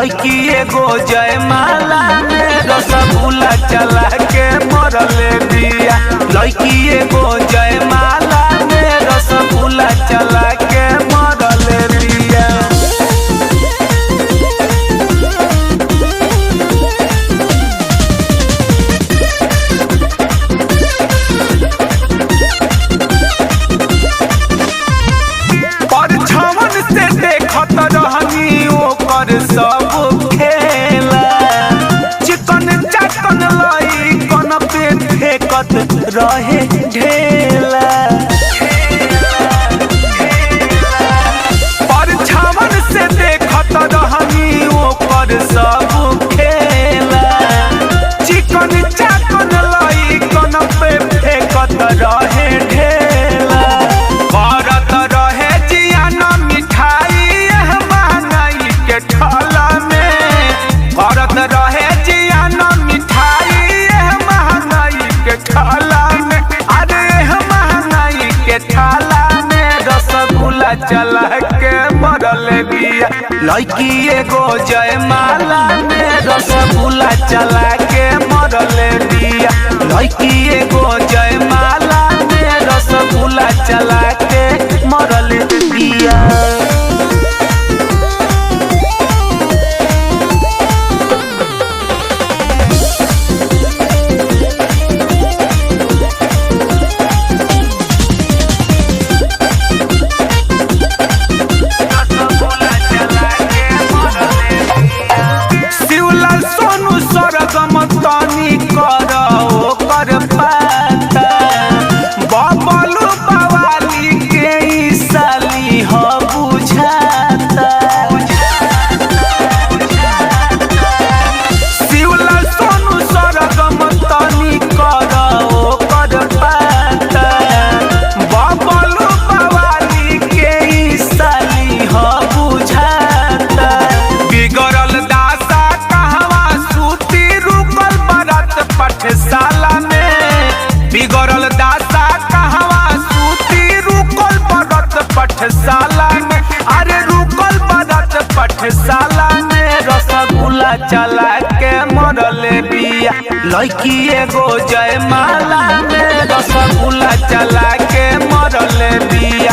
लड़की एगो जयमाला में रसगुल्ला चला के मरले बिया। लड़की एगो जयमाला में रसगुल्ला चला के मरले बिया। परछावन से देखत रहनी ओकर सब खेला, चिकन चाकन लाई कन पे फेंकत रहे ढेला। परछावन से देखत रहनी ओकर सब खेला, चिकन चाकन लाई कन पे फेंकत रहे ढेला। करत रहे जियान मिठाई महंगाई के ठला में, करत रहे जियान मिठाई महंगाई के ठला में। अरे महंगाई के ठला में रसगुल्ला चला के मरले बिया। लड़की एगो जयमाला में रसगुल्ला चला के मरले बिया। लड़की एगो जयमाला में रसगुल्ला चला के मरले बिया। शिवलाल सोनू सरगम तनी कर ओकर पाता, बबलू बवाली के ई साली ह बुझाता। शिवलाल सोनू सरगम तनी कर ओकर पाता, बबलू बवाली के ई साली ह बुझाता। बिगड़ल दासा कहवा सूती रुकल बरत पाठशाला में, बिगड़ल दासा कहवा सूती रुकल बरत पाठशाला में। अरे रुकल बरत पाठशाला में रसगुल्ला चला के मरले बिया। लड़की एगो जयमाला में रसगुल्ला चला के मरले बिया।